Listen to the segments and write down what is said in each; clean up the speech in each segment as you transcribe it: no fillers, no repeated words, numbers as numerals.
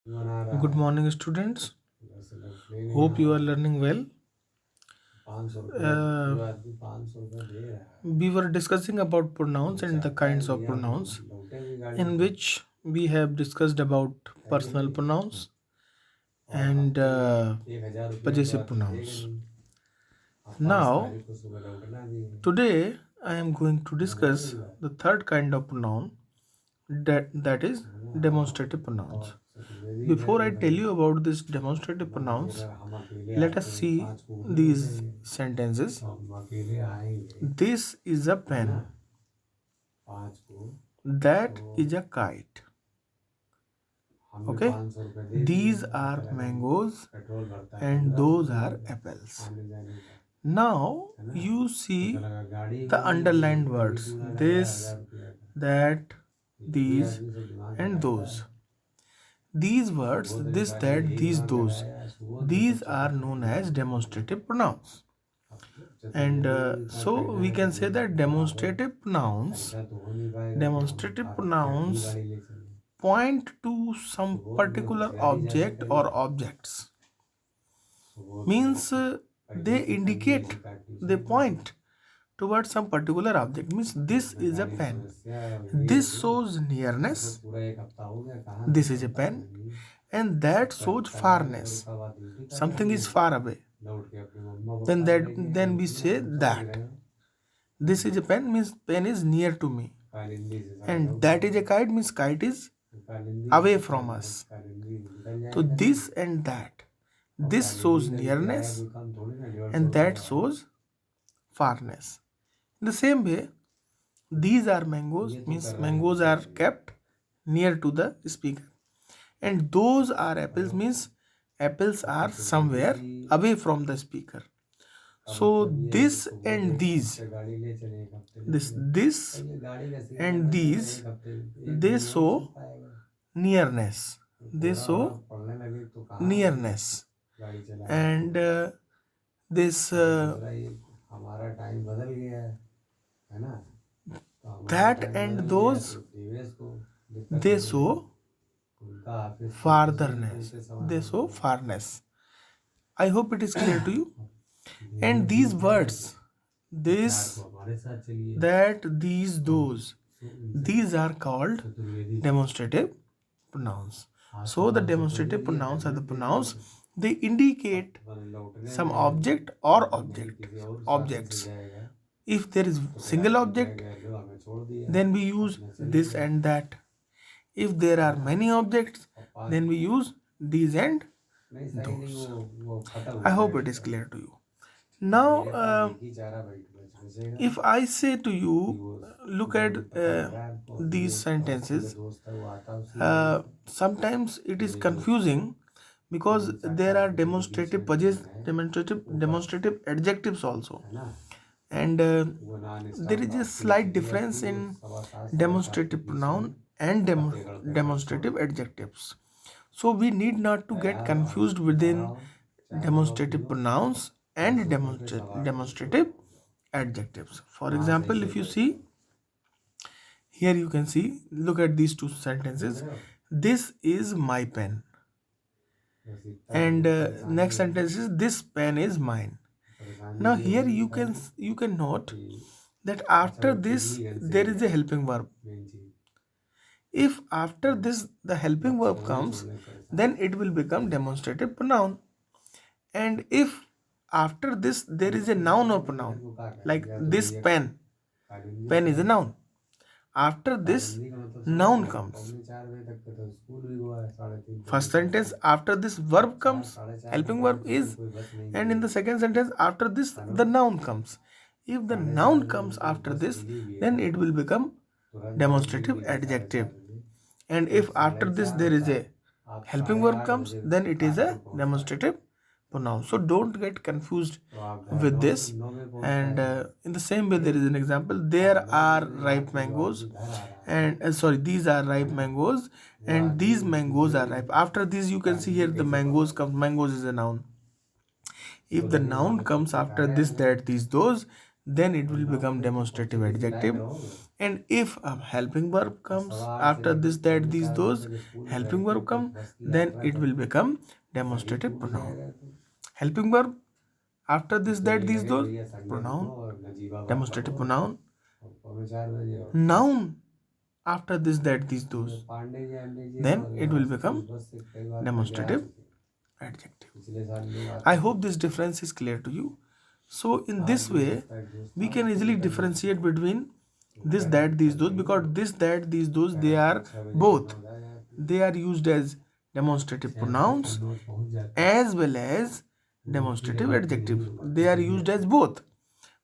Good morning, students. Hope you are learning well. Uh, we were discussing about pronouns and the kinds of pronouns, in which we have discussed about personal pronouns and possessive pronouns. Now, today I am going to discuss the third kind of pronoun, that is demonstrative pronouns. Before I tell you about this demonstrative pronouns, let us see these sentences. This is a pen. That is a kite. Okay? These are mangoes and those are apples. Now you see the underlined words this, that, these, and those. These words, this, that, these, these are known as demonstrative pronouns. And so we can say that demonstrative pronouns point to some particular object or objects. Means they point towards some particular object. Means this is a pen. This shows nearness. This is a pen. And that shows farness. Something is far away. Then we say that. This is a pen means pen is near to me. And that is a kite means kite is away from us. So this and that. This shows nearness and that shows farness. In the same way, these are mangoes means mangoes are kept near to the speaker. And those are apples means apples are somewhere away from the speaker. So this and this and these, they show nearness. They show nearness. And this that and those, they show fartherness. They show farness. I hope it is clear to you. And these words, this, that, these, those, these are called demonstrative pronouns. So the demonstrative pronouns are the pronouns, they indicate some object or objects. If there is single object, then we use this and that. If there are many objects, then we use these and those. I hope it is clear to you. Now, if I say to you, look at these sentences, sometimes it is confusing because there are demonstrative adjectives also. And there is a slight difference in demonstrative pronoun and demonstrative adjectives. So we need not to get confused within demonstrative pronouns and demonstrative adjectives. For example, if you see here, you can see, look at these two sentences. This is my pen. And next sentence is this pen is mine. Now here you can note that after this there is a helping verb. If after this the helping verb comes, then it will become demonstrative pronoun. And if after this there is a noun or pronoun, like this pen is a noun. After this noun comes. First sentence after this verb comes, helping verb is, and in the second sentence after this the noun comes. If the noun comes after this, then it will become demonstrative adjective. And if after this there is a helping verb comes, then it is a demonstrative pronoun. So don't get confused with this. And in the same way, there is an example. There are ripe mangoes, and these are ripe mangoes, and these mangoes are ripe. After this, you can see here the mangoes come. Mangoes is a noun. If the noun comes after this, that, these, those, then it will become demonstrative adjective. And if a helping verb comes after this, that, these, those, helping verb come, then it will become demonstrative pronoun. Helping verb after this, that, these, those, pronoun, demonstrative pronoun. Noun after this, that, these, those, then it will become demonstrative adjective. I hope this difference is clear to you. So in this way, we can easily differentiate between this, that, these, those, because this, that, these, those, they are both. They are used as demonstrative pronouns as well as demonstrative adjectives. They are used as both.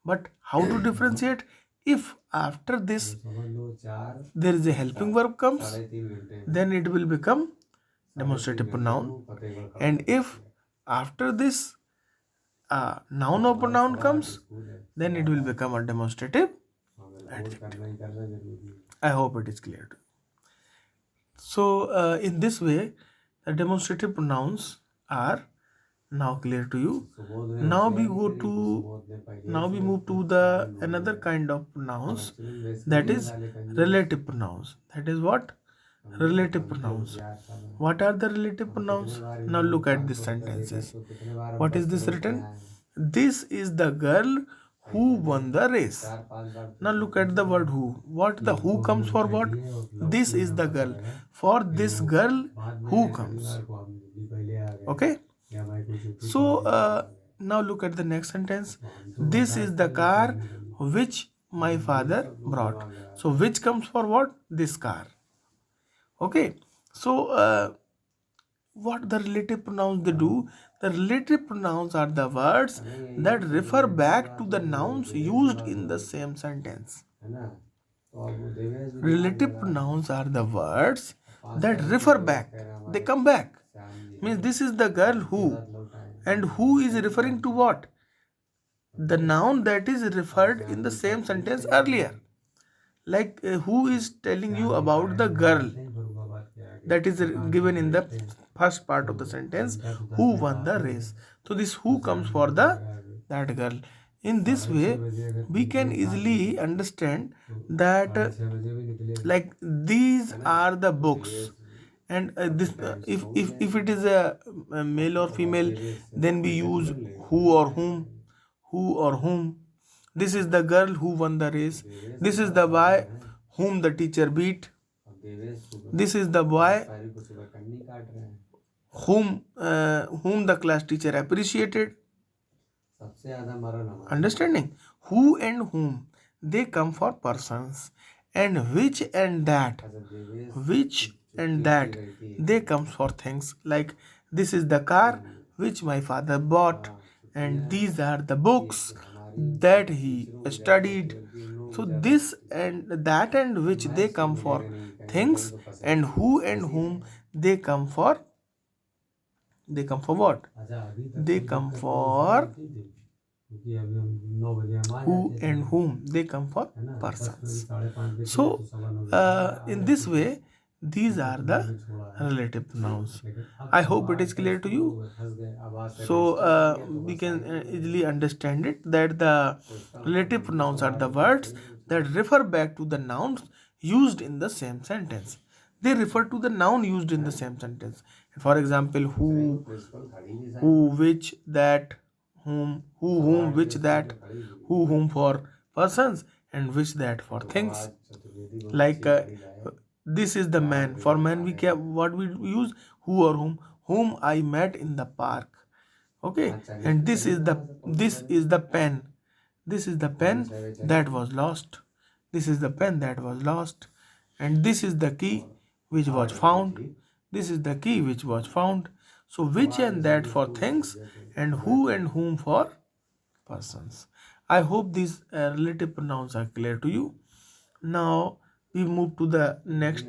But how to differentiate? If after this there is a helping verb comes, then it will become demonstrative pronoun. And if after this a noun or pronoun comes, then it will become a demonstrative adjective. I hope it is clear to you. So in this way, the demonstrative pronouns are now clear to you. Now we move to the another kind of pronouns, that is relative pronouns. That is what? Relative pronouns. What are the relative pronouns? Now look at these sentences. What is this written? This is the girl who won the race. Now look at the word who. What the who comes for what? This is the girl. For this girl who comes. Okay. So now look at the next sentence. This is the car which my father brought. So which comes for what? This car. Okay. So what the relative pronouns they do? The relative pronouns are the words that refer back to the nouns used in the same sentence. Relative pronouns are the words that refer back. They come back. Means this is the girl who. And who is referring to what? The noun that is referred in the same sentence earlier. Like who is telling you about the girl that is given in the first part of the sentence, who won the race. So this who comes for that girl. In this way, we can easily understand that like these are the books, and this if it is a male or female, then we use who or whom. This is the girl who won the race. This is the boy whom the teacher beat. This is the boy whom the class teacher appreciated. Understanding? Who and whom, they come for persons, and which and that they comes for things. Like this is the car which my father bought, and these are the books that he studied. So this and that and which, they come for things, and who and whom, they come for what? They come for who and whom, they come for persons. So in this way, these are the relative pronouns. I hope it is clear to you. So we can easily understand it that the relative pronouns are the words that refer back to the nouns used in the same sentence. They refer to the noun used in the same sentence. For example, who, which, that, whom, which, that, whom for persons, and which, that for things. Like this is the man. For man, what we use? Who or whom I met in the park. Okay. And this is the pen. This is the pen that was lost. This is the pen that was lost. And this is the key which was found. This is the key which was found. So which and that for things, and who and whom for persons. I hope these relative pronouns are clear to you. Now we move to the next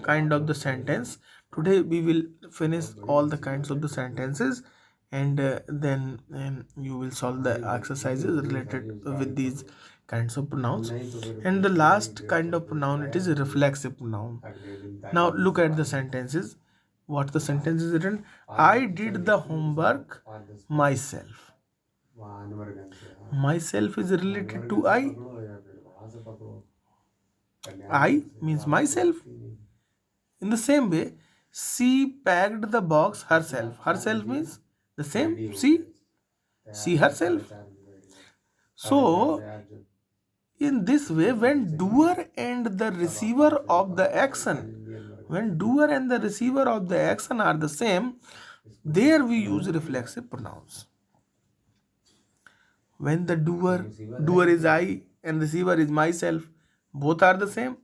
kind of the sentence. Today we will finish all the kinds of the sentences, and then you will solve the exercises related with these kinds of pronouns. And the last kind of pronoun, it is a reflexive pronoun. Now look at the sentences. What the sentence is written? I did the homework myself. Myself is related to I. I means myself. In the same way, she packed the box herself. Herself means the same she herself. So, in this way, when doer and the receiver of the action are the same, there we use reflexive pronouns. When the doer is I and receiver is myself, both are the same.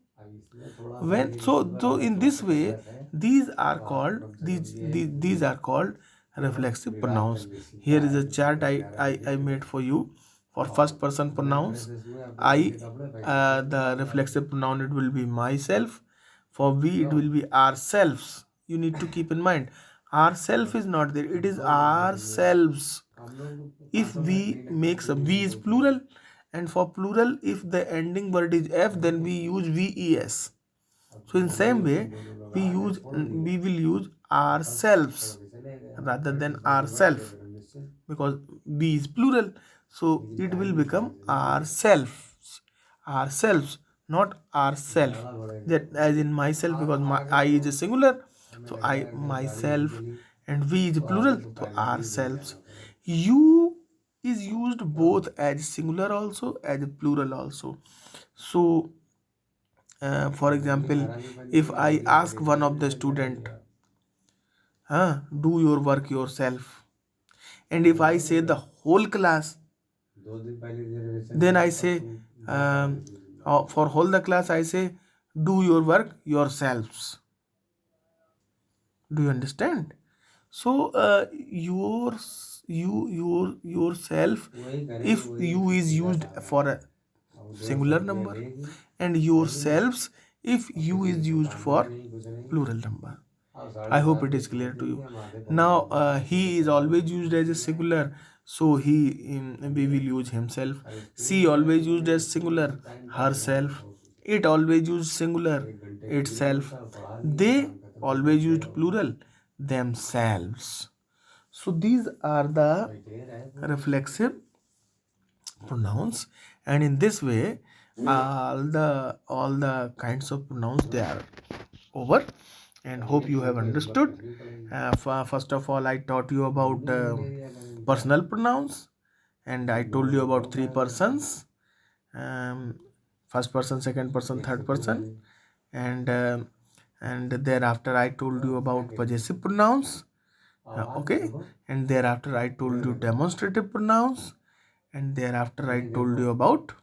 So in this way, these are called reflexive pronouns. Here is a chart I made for you. For first person pronouns, I, the reflexive pronoun, it will be myself. For we, it will be ourselves. You need to keep in mind, ourself is not there, it is ourselves. If we makes a v is plural, and for plural, if the ending word is f, then we use ves. So in same way, we will use ourselves rather than ourself, because we is plural. So it will become ourselves, not ourself. That as in myself, because I is a singular, so I myself, and we is plural, so ourselves. You is used both as singular also as a plural also. So for example, if I ask one of the student, do your work yourself, and if I say the whole class, then I say, for whole the class I say, do your work yourselves. Do you understand? So yourself, if you is used for a singular number, and yourselves if you is used for plural number. I hope it is clear to you. Now he is always used as a singular, so we will use himself. She always used as singular, herself. It always used singular, itself. They always used plural, themselves. So these are the reflexive pronouns, and in this way, all the kinds of pronouns, they are over, and hope you have understood. First of all, I taught you about personal pronouns, and I told you about three persons, um, first person, second person, third person, and thereafter I told you about possessive pronouns. Okay, and thereafter I told you demonstrative pronouns, and thereafter I told you about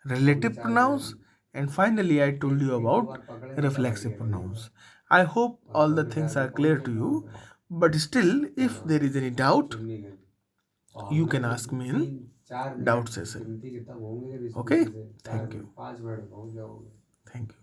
relative pronouns, and finally I told you about reflexive pronouns. I hope all the things are clear to you, but still, if there is any doubt, you can ask me in doubt session. Okay, thank you. Thank you.